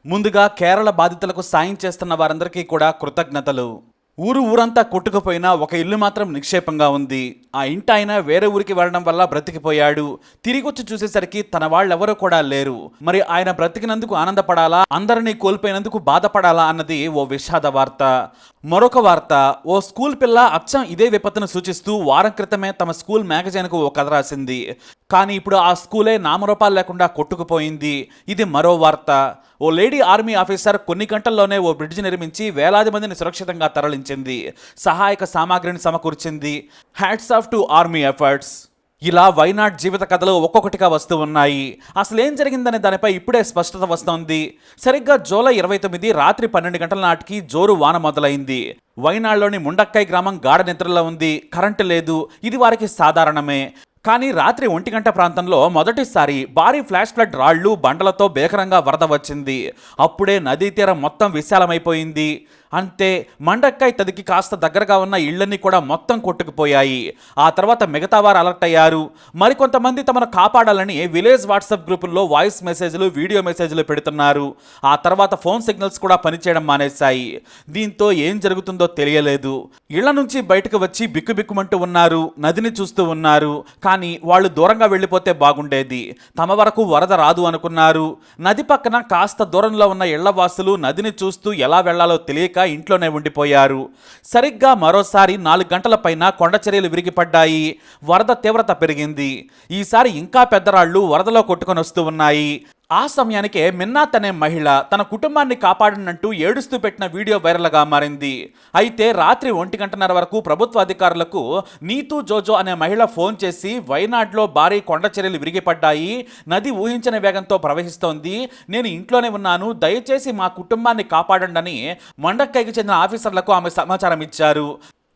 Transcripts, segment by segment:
ముందుగా కేరళ బాధితులకు సాయం చేస్తున్న వారందరికీ కూడా కృతజ్ఞతలు. ఊరంతా కొట్టుకుపోయినా ఒక ఇల్లు మాత్రం నిక్షేపంగా ఉంది. ఆ ఇంటి ఆయన వేరే ఊరికి వెళ్ళడం వల్ల బ్రతికిపోయాడు. తిరిగొచ్చి చూసేసరికి తన వాళ్ళెవరూ కూడా లేరు. మరి ఆయన బ్రతికినందుకు ఆనందపడాలా, అందరినీ కోల్పోయినందుకు బాధపడాలా అన్నది ఓ విషాద వార్త. మరొక వార్త, ఓ స్కూల్ పిల్ల అచ్చం ఇదే విపత్తును సూచిస్తూ వారం క్రితమే తమ స్కూల్ మ్యాగజైన్కు ఓ కథ రాసింది. కానీ ఇప్పుడు ఆ స్కూలే నామరూపాలు లేకుండా కొట్టుకుపోయింది. ఇది మరో వార్త. ఓ లేడీ ఆర్మీ ఆఫీసర్ కొన్ని గంటల్లోనే ఓ బ్రిడ్జ్ నిర్మించి వేలాది మందిని సురక్షితంగా తరలించింది. సహాయక సామాగ్రిని సమకూర్చింది. Hats off to army efforts. ఇలా వైనాడ్ జీవిత కథలు ఒక్కొక్కటిగా వస్తూ ఉన్నాయి. అసలు ఏం జరిగిందనే దానిపై ఇప్పుడే స్పష్టత వస్తోంది. సరిగ్గా జూలై 29 రాత్రి 12 గంటల నాటికి జోరు వాన మొదలైంది. వైనాడ్లోని ముండక్కై గ్రామం గాఢ నిద్రలో ఉంది. కరెంటు లేదు. ఇది వారికి సాధారణమే. కానీ రాత్రి 1 గంట ప్రాంతంలో మొదటిసారి భారీ ఫ్లాష్ ఫ్లడ్ రాళ్లు బండలతో భీకరంగా వరద వచ్చింది. అప్పుడే నదీ తీరం మొత్తం విశాలమైపోయింది. అంతే, మండక్కై తదికి కాస్త దగ్గరగా ఉన్న ఇళ్లన్నీ కూడా మొత్తం కొట్టుకుపోయాయి. ఆ తర్వాత మిగతా వారు అలర్ట్ అయ్యారు. మరికొంతమంది తమను కాపాడాలని విలేజ్ వాట్సాప్ గ్రూపుల్లో వాయిస్ మెసేజ్లు, వీడియో మెసేజ్లు పెడుతున్నారు. ఆ తర్వాత ఫోన్ సిగ్నల్స్ కూడా పనిచేయడం మానేశాయి. దీంతో ఏం జరుగుతుందో తెలియలేదు. ఇళ్ల నుంచి బయటకు వచ్చి బిక్కుబిక్కుమంటూ ఉన్నారు. నదిని చూస్తూ ఉన్నారు. కానీ వాళ్ళు దూరంగా వెళ్ళిపోతే బాగుండేది. తమ వరకు వరద రాదు అనుకున్నారు. నది పక్కన కాస్త దూరంలో ఉన్న ఇళ్లవాసులు నదిని చూస్తూ ఎలా వెళ్లాలో తెలియక ఇంట్లోనే ఉండిపోయారు. సరిగ్గా మరోసారి 4 గంటల పైన కొండచర్యలు విరిగిపడ్డాయి. వరద తీవ్రత పెరిగింది. ఈసారి ఇంకా పెద్దరాళ్లు వరదలో కొట్టుకొని వస్తూ ఉన్నాయి. ఆ సమయానికే మిన్నాత్ అనే మహిళ తన కుటుంబాన్ని కాపాడినట్టు ఏడుస్తూ పెట్టిన వీడియో వైరల్గా మారింది. అయితే రాత్రి 1:30 వరకు ప్రభుత్వ అధికారులకు నీతూ జోజో అనే మహిళ ఫోన్ చేసి వైనాడ్లో భారీ కొండచర్యలు విరిగిపడ్డాయి, నది ఊహించిన వేగంతో ప్రవహిస్తోంది, నేను ఇంట్లోనే ఉన్నాను, దయచేసి మా కుటుంబాన్ని కాపాడండి అని మండక్కైకి చెందిన ఆఫీసర్లకు ఆమె సమాచారం ఇచ్చారు.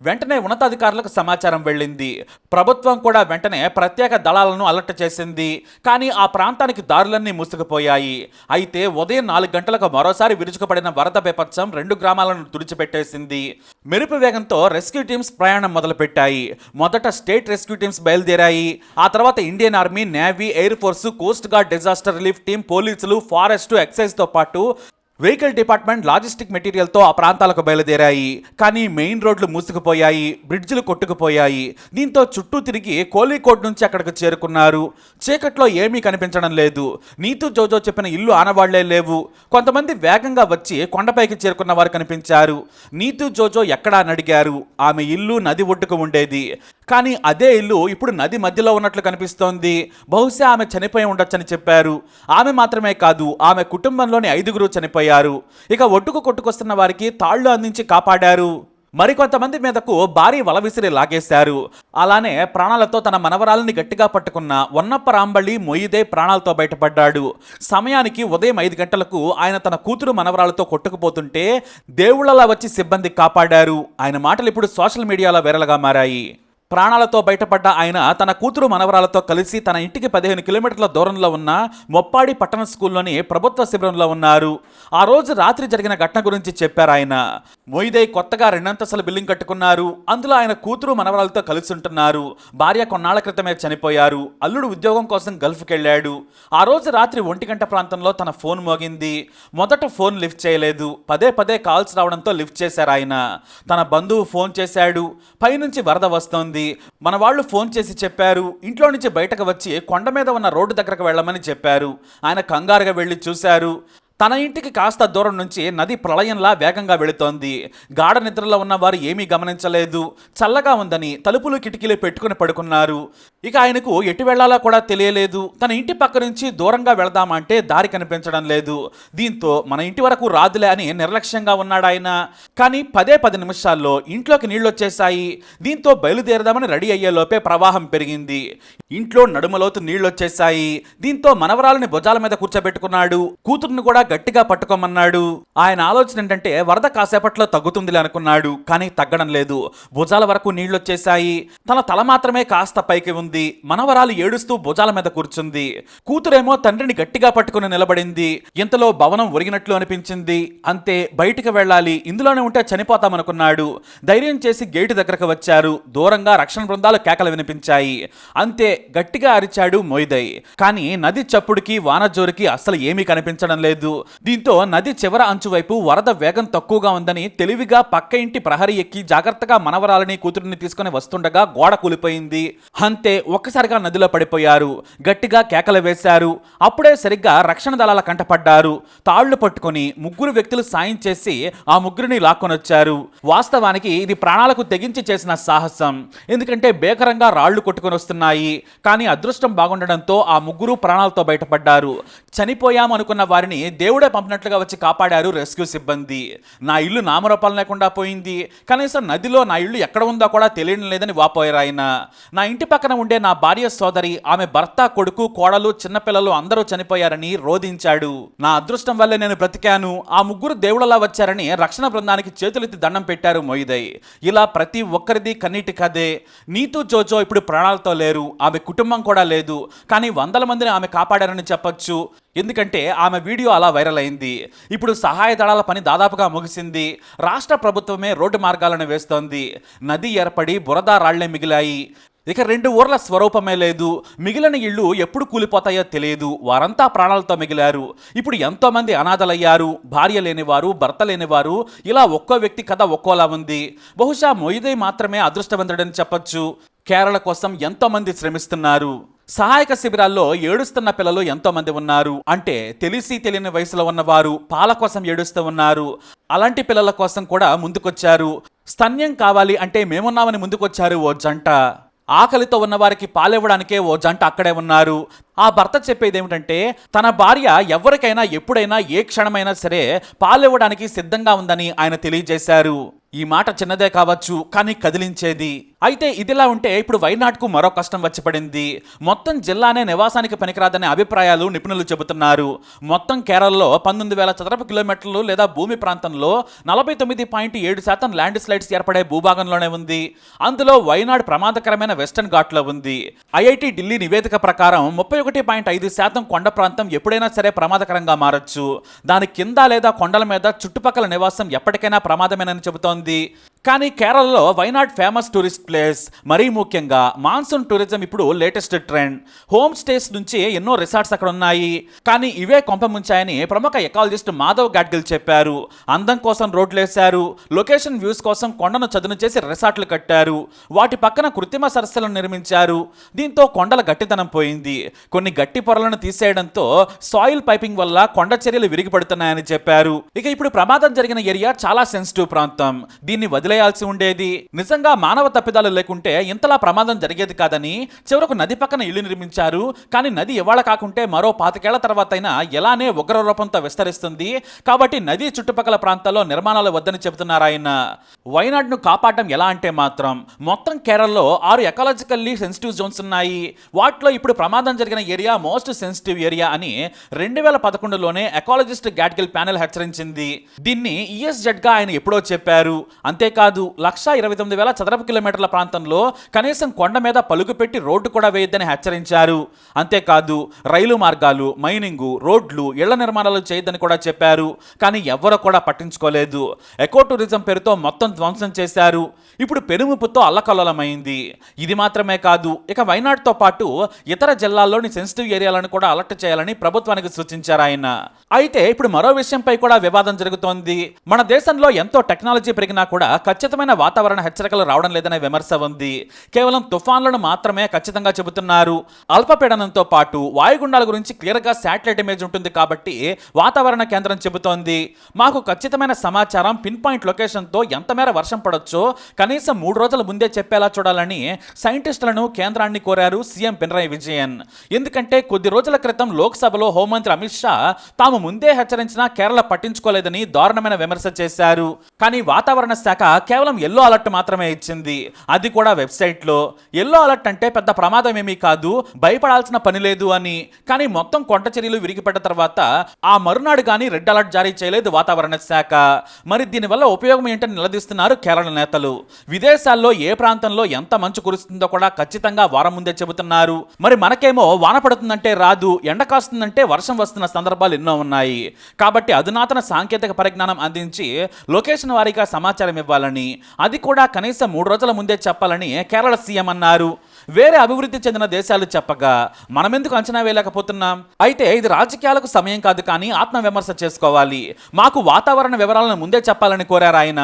వెంటనే ఉన్నతాధికారులకు సమాచారం వెళ్ళింది. ప్రభుత్వం కూడా వెంటనే ప్రత్యేక దళాలను అలర్ట్ చేసింది. కానీ ఆ ప్రాంతానికి దారులన్నీ మూసుకుపోయాయి. అయితే ఉదయం 4 గంటలకు మరోసారి విరుచుకుపడిన వరద బీభత్సం 2 గ్రామాలను తుడిచిపెట్టేసింది. మెరుపు వేగంతో రెస్క్యూ టీమ్స్ ప్రయాణం మొదలుపెట్టాయి. మొదట స్టేట్ రెస్క్యూ టీమ్స్ బయలుదేరాయి. ఆ తర్వాత Indian army, navy, air force, coast guard, disaster relief team, పోలీసులు, ఫారెస్ట్, ఎక్సైజ్తో పాటు వెహికల్ డిపార్ట్మెంట్, లాజిస్టిక్ మెటీరియల్తో ఆ ప్రాంతాలకు బయలుదేరాయి. కానీ మెయిన్ రోడ్లు మూసుకుపోయాయి, బ్రిడ్జిలు కొట్టుకుపోయాయి. దీంతో చుట్టూ తిరిగి కోలీకోట్ నుంచి అక్కడికి చేరుకున్నారు. చీకట్లో ఏమీ కనిపించడం లేదు. నీతూ జోజో చెప్పిన ఇల్లు ఆనవాళ్లే లేవు. కొంతమంది వేగంగా వచ్చి కొండపైకి చేరుకున్న వారు కనిపించారు. నీతూ జోజో ఎక్కడా అని అడిగారు. ఆమె ఇల్లు నది ఒడ్డుకు ఉండేది. కానీ అదే ఇల్లు ఇప్పుడు నది మధ్యలో ఉన్నట్లు కనిపిస్తోంది. బహుశా ఆమె చనిపోయి ఉండొచ్చని చెప్పారు. ఆమె మాత్రమే కాదు, ఆమె కుటుంబంలోని 5గురు చనిపోయారు. ఇక ఒడ్డుకు కొట్టుకొస్తున్న వారికి తాళ్లు అందించి కాపాడారు. మరికొంతమంది మీదకు భారీ వల విసిరి లాగేశారు. అలానే ప్రాణాలతో తన మనవరాలని గట్టిగా పట్టుకున్న వన్నప్ప రాంబళి మొయిదే ప్రాణాలతో బయటపడ్డాడు. సమయానికి ఉదయం 5 గంటలకు ఆయన తన కూతురు మనవరాలతో కొట్టుకుపోతుంటే దేవుళ్లలా వచ్చి సిబ్బంది కాపాడారు. ఆయన మాటలు ఇప్పుడు సోషల్ మీడియాలో వైరల్గా మారాయి. ప్రాణాలతో బయటపడ్డ ఆయన తన కూతురు మనవరాలతో కలిసి తన ఇంటికి 15 కిలోమీటర్ల దూరంలో ఉన్న మొప్పాడి పట్టణ స్కూల్లోని ప్రభుత్వ శిబిరంలో ఉన్నారు. ఆ రోజు రాత్రి జరిగిన ఘటన గురించి చెప్పారు ఆయన. మొయిదే కొత్తగా 2 అంతస్తుల బిల్డింగ్ కట్టుకున్నారు. అందులో ఆయన కూతురు మనవరాలతో కలిసి ఉంటున్నారు. భార్య కొన్నాళ్ల క్రితమే చనిపోయారు. అల్లుడు ఉద్యోగం కోసం గల్ఫ్కి వెళ్ళాడు. ఆ రోజు రాత్రి 1 గంట ప్రాంతంలో తన ఫోన్ మోగింది. మొదట ఫోన్ లిఫ్ట్ చేయలేదు. పదే కాల్స్ రావడంతో లిఫ్ట్ చేశారు ఆయన. తన బంధువు ఫోన్ చేశాడు. పైనుంచి వరద వస్తోంది. మన వాళ్ళు ఫోన్ చేసి చెప్పారు. ఇంట్లో నుంచి బయటకు వచ్చి కొండ మీద ఉన్న రోడ్డు దగ్గరకు వెళ్ళమని చెప్పారు. ఆయన కంగారుగా వెళ్ళి చూశారు. తన ఇంటికి కాస్త దూరం నుంచి నది ప్రళయంలా వేగంగా వెళుతోంది. గాఢ నిద్రలో ఉన్న వారు ఏమీ గమనించలేదు. చల్లగా ఉందని తలుపులు కిటికీలు పెట్టుకుని పడుకున్నారు. ఇక ఆయనకు ఎటు వెళ్లాలో కూడా తెలియలేదు. తన ఇంటి పక్క నుంచి దూరంగా వెళదామంటే దారి కనిపించడం లేదు. దీంతో మన ఇంటి వరకు రాదులే అని నిర్లక్ష్యంగా ఉన్నాడు ఆయన. కానీ 10 నిమిషాల్లో ఇంట్లోకి నీళ్లు వచ్చేశాయి. దీంతో బయలుదేరదామని రెడీ అయ్యేలోపే ప్రవాహం పెరిగింది. ఇంట్లో నడుమలోతు నీళ్లొచ్చేశాయి. దీంతో మనవరాలని భుజాల మీద కూర్చోబెట్టుకున్నాడు. కూతురుని కూడా గట్టిగా పట్టుకోమన్నాడు. ఆయన ఆలోచన ఏంటంటే వరద కాసేపట్లో తగ్గుతుందిలే అనుకున్నాడు. కానీ తగ్గడం లేదు. భుజాల వరకు నీళ్లొచ్చేశాయి. తన తల మాత్రమే కాస్త పైకి ఉంది. మనవరాలు ఏడుస్తూ భుజాల మీద కూర్చుంది. కూతురేమో తండ్రిని గట్టిగా పట్టుకుని నిలబడింది. ఇంతలో భవనం ఒరిగినట్లు అనిపించింది. అంతే, బయటికి వెళ్ళాలి, ఇందులోనే ఉంటే చనిపోతామనుకున్నాడు. ధైర్యం చేసి గేటు దగ్గరకు వచ్చారు. దూరంగా రక్షణ బృందాలు కేకలు వినిపించాయి. అంతే, గట్టిగా అరిచాడు మొయిదయ్. కానీ నది చప్పుడుకి వాన జోరుకి అస్సలు ఏమీ కనిపించడం లేదు. దీంతో నది చివర అంచు వైపు వరద వేగం తక్కువగా ఉందని తెలివిగా పక్క ఇంటి ప్రహరీ ఎక్కి జాగ్రత్తగా మనవరాలని కూతురిని తీసుకుని వస్తుండగా గోడ కూలిపోయింది. అంతే ఒక్కసారిగా నదిలో పడిపోయారు. గట్టిగా కేకలు వేశారు. అప్పుడే సరిగ్గా రక్షణ దళాల కంటపడ్డారు. తాళ్లు పట్టుకుని ముగ్గురు వ్యక్తులు సాయం చేసి ఆ ముగ్గురిని లాక్కొనొచ్చారు. వాస్తవానికి ఇది ప్రాణాలకు తెగించి చేసిన సాహసం. ఎందుకంటే భీకరంగా రాళ్లు కొట్టుకొని వస్తున్నాయి. కానీ అదృష్టం బాగుండడంతో ఆ ముగ్గురు ప్రాణాలతో బయటపడ్డారు. చనిపోయామనుకున్న వారిని దేవుడే పంపినట్లుగా వచ్చి కాపాడారు రెస్క్యూ సిబ్బంది. నా ఇల్లు నామరూపాలు లేకుండా పోయింది, కనీసం నదిలో నా ఇల్లు ఎక్కడ ఉందో కూడా తెలియడం లేదని వాపోయారు ఆయన. నా ఇంటి పక్కన ఉండే నా భార్య సోదరి, ఆమె భర్త, కొడుకు, కోడలు, చిన్నపిల్లలు అందరూ చనిపోయారని రోధించాడు. నా అదృష్టం వల్లే నేను బ్రతికాను, ఆ ముగ్గురు దేవుళ్ళలా వచ్చారని రక్షణ బృందానికి చేతులెత్తి దండం పెట్టారు మొయిదై. ఇలా ప్రతి ఒక్కరిది కన్నీటి కథే. నీతూ జోజో ఇప్పుడు ప్రాణాలతో లేరు, ఆమె కుటుంబం కూడా లేదు. కానీ వందల మందిని ఆమె కాపాడారని చెప్పొచ్చు. ఎందుకంటే ఆమె వీడియో అలా వైరల్ అయింది. ఇప్పుడు సహాయ దళాల పని దాదాపుగా ముగిసింది. రాష్ట్ర ప్రభుత్వమే రోడ్డు మార్గాలను వేస్తోంది. నది ఏర్పడి బురద రాళ్లే మిగిలాయి. ఇక 2 ఊర్ల స్వరూపమే లేదు. మిగిలిన ఇళ్ళు ఎప్పుడు కూలిపోతాయో తెలియదు. వారంతా ప్రాణాలతో మిగిలారు. ఇప్పుడు ఎంతో మంది అనాథలయ్యారు. భార్య లేనివారు, భర్త లేనివారు, ఇలా ఒక్కో వ్యక్తి కథ ఒక్కోలా ఉంది. బహుశా మొయిదై మాత్రమే అదృష్టవంతుడని చెప్పొచ్చు. కేరళ కోసం ఎంతో మంది శ్రమిస్తున్నారు. సహాయక శిబిరాల్లో ఏడుస్తున్న పిల్లలు ఎంతో మంది ఉన్నారు. అంటే తెలిసి తెలియని వయసులో ఉన్నవారు పాల కోసం ఏడుస్తూ ఉన్నారు. అలాంటి పిల్లల కోసం కూడా ముందుకొచ్చారు. స్తన్యం కావాలి అంటే మేమున్నామని ముందుకొచ్చారు ఓ జంట. ఆకలితో ఉన్నవారికి పాలివ్వడానికే ఓ జంట అక్కడే ఉన్నారు. ఆ భర్త చెప్పేది ఏమిటంటే తన భార్య ఎవరికైనా ఎప్పుడైనా ఏ క్షణమైనా సరే పాలివ్వడానికి సిద్ధంగా ఉందని ఆయన తెలియజేశారు. ఈ మాట చిన్నదే కావచ్చు, కానీ కదిలించేది. అయితే ఇదిలా ఉంటే ఇప్పుడు వైనాడ్కు మరో కష్టం వచ్చి పడింది. మొత్తం జిల్లానే నివాసానికి పనికిరాదనే అభిప్రాయాలు నిపుణులు చెబుతున్నారు. మొత్తం కేరళలో 19,000 చదరపు కిలోమీటర్లు లేదా భూమి ప్రాంతంలో 49.7% ల్యాండ్ స్లైడ్స్ ఏర్పడే భూభాగంలోనే ఉంది. అందులో వైనాడ్ ప్రమాదకరమైన వెస్టర్న్ ఘాట్లో ఉంది. ఐఐటి ఢిల్లీ నివేదిక ప్రకారం 31.5% కొండ ప్రాంతం ఎప్పుడైనా సరే ప్రమాదకరంగా మారచ్చు. దాని కింద లేదా కొండల మీద చుట్టుపక్కల నివాసం ఎప్పటికైనా ప్రమాదమేనని చెబుతోంది. కానీ కేరళలో వైనాడ్ ఫేమస్ టూరిస్ట్ ప్లేస్. మరీ ముఖ్యంగా మాన్సూన్ టూరిజం ఇప్పుడు లేటెస్ట్ ట్రెండ్. హోమ్ స్టేస్ నుంచి ఎన్నో రిసార్ట్స్ అక్కడ ఉన్నాయి. కానీ ఇవే కొంపముంచాయని ప్రముఖ ఎకాలజిస్ట్ మాధవ్ గాడ్గిల్ చెప్పారు. అందం కోసం రోడ్లేశారు, లొకేషన్ వ్యూస్ కోసం కొండను చదును చేసి రిసార్ట్లు కట్టారు, వాటి పక్కన కృత్రిమ సరస్సులను నిర్మించారు. దీంతో కొండల గట్టితనం పోయింది. కొన్ని గట్టి పొరలను తీసేయడంతో సాయిల్ పైపింగ్ వల్ల కొండ చర్యలు విరిగిపడుతున్నాయని చెప్పారు. ఇక ఇప్పుడు ప్రమాదం జరిగిన ఏరియా చాలా సెన్సిటివ్ ప్రాంతం. దీన్ని వదిలేయాల్సి ఉండేది. నిజంగా మానవ తప్పిదాలు లేకుంటే ఇంతలా ప్రమాదం జరిగేది కాదని చివరకు నది పక్కన ఇల్లు నిర్మించారు. కానీ నది ఇవాళ కాకుంటే మరో 25 ఏళ్ల తర్వాత అయినా ఎలానే ఉగ్ర రూపంతో విస్తరిస్తుంది. కాబట్టి నది చుట్టుపక్కల ప్రాంతాల్లో నిర్మాణాలు వద్దని చెబుతున్నారు ఆయన. వైనాడ్ను కాపాడడం ఎలా అంటే మాత్రం మొత్తం కేరళలో 6 ఎకాలజికల్లీ సెన్సిటివ్ జోన్స్ ఉన్నాయి. వాటిలో ఇప్పుడు ప్రమాదం జరిగిన ఏరియా మోస్ట్ సెన్సిటివ్ ఏరియా అని 2011లోనే ఎకాలజిస్ట్ గాడ్గిల్ ప్యానెల్ హెచ్చరించింది. దీన్ని ESZ గా ఆయన ఎప్పుడో చెప్పారు. అంతేకాదు 129,000 చదరపు కిలోమీటర్ల ప్రాంతంలో కనీసం కొండ మీద పలుగు పెట్టి రోడ్డు కూడా వేయొద్దని హెచ్చరించారు. అంతేకాదు రైలు మార్గాలు, మైనింగు, రోడ్లు, ఇళ్ల నిర్మాణాలు చేయొద్దని కూడా చెప్పారు. కానీ ఎవ్వరూ కూడా పట్టించుకోలేదు. ఎకో టూరిజం పేరుతో మొత్తం ధ్వంసం చేశారు. ఇప్పుడు పెనుముప్పుతో అల్లకల్లోలమైంది. ఇది మాత్రమే కాదు, ఇక వైనాడ్తో పాటు ఇతర జిల్లాల్లోని సెన్సిటివ్ ఏరియాలను కూడా అలర్ట్ చేయాలని ప్రభుత్వానికి సూచించారు ఆయన. అయితే ఇప్పుడు మరో విషయంపై కూడా వివాదం జరుగుతోంది. మన దేశంలో ఎంతో టెక్నాలజీ పెరిగినా కూడా ఖచ్చితమైన వాతావరణ హెచ్చరికలు రావడం లేదనే విమర్శ ఉంది. కేవలం తుఫాన్లను మాత్రమే ఖచ్చితంగా చెబుతున్నారు. అల్పపీడనంతో పాటు వాయుగుండాల గురించి క్లియర్గా శాటిలైట్ ఇమేజ్ ఉంటుంది కాబట్టి వాతావరణ కేంద్రం చెబుతోంది. మాకు ఖచ్చితమైన సమాచారం పిన్ పాయింట్ లొకేషన్తో ఎంత మేర వర్షం పడొచ్చో కనీసం 3 రోజుల ముందే చెప్పేలా చూడాలని సైంటిస్టులను కేంద్రాన్ని కోరారు సీఎం పినరయి విజయన్. ఎందుకంటే కొద్ది రోజుల క్రితం లోక్సభలో హోంమంత్రి అమిత్ షా తాము ముందే హెచ్చరించినా కేరళ పట్టించుకోలేదని దారుణమైన విమర్శ చేశారు. కానీ వాతావరణ శాఖ కేవలం ఎల్లో అలర్ట్ మాత్రమే ఇచ్చింది. అది కూడా వెబ్సైట్లో. ఎల్లో అలర్ట్ అంటే పెద్ద ప్రమాదం ఏమీ కాదు, భయపడాల్సిన పని లేదు అని. కానీ మొత్తం కొండ చర్యలు విరిగిపడ్డ తర్వాత ఆ మరునాడు కానీ రెడ్ అలర్ట్ జారీ చేయలేదు వాతావరణ శాఖ. మరి దీనివల్ల ఉపయోగం ఏంటని నిలదీస్తున్నారు కేరళ నేతలు. విదేశాల్లో ఏ ప్రాంతంలో ఎంత మంచు కురుస్తుందో కూడా ఖచ్చితంగా వారం ముందే చెబుతున్నారు. మరి మనకేమో వాన పడుతుందంటే రాదు, ఎండ కాస్తుందంటే వర్షం వస్తున్న సందర్భాలు ఎన్నో ఉన్నాయి. కాబట్టి అధునాతన సాంకేతిక పరిజ్ఞానం అందించి లొకేషన్ వారీగా సమాచారం ఇవ్వాలని, అది కూడా కనీసం 3 రోజుల ముందే చెప్పాలని కేరళ సీఎం అన్నారు. వేరే అభివృద్ధి చెందిన దేశాలు చెప్పగా మనమెందుకు అంచనా వేయలేకపోతున్నాం? అయితే ఇది రాజకీయాలకు సమయం కాదు, కానీ ఆత్మవిమర్శ చేసుకోవాలి. మాకు వాతావరణ వివరాలను ముందే చెప్పాలని కోరారు ఆయన.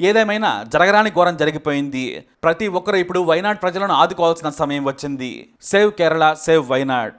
ఏదేమైనా జరగరాని ఘోరం జరిగిపోయింది. ప్రతి ఒక్కరూ ఇప్పుడు వైనాడ్ ప్రజలను ఆదుకోవాల్సిన సమయం వచ్చింది. Save Kerala, save Wayanad.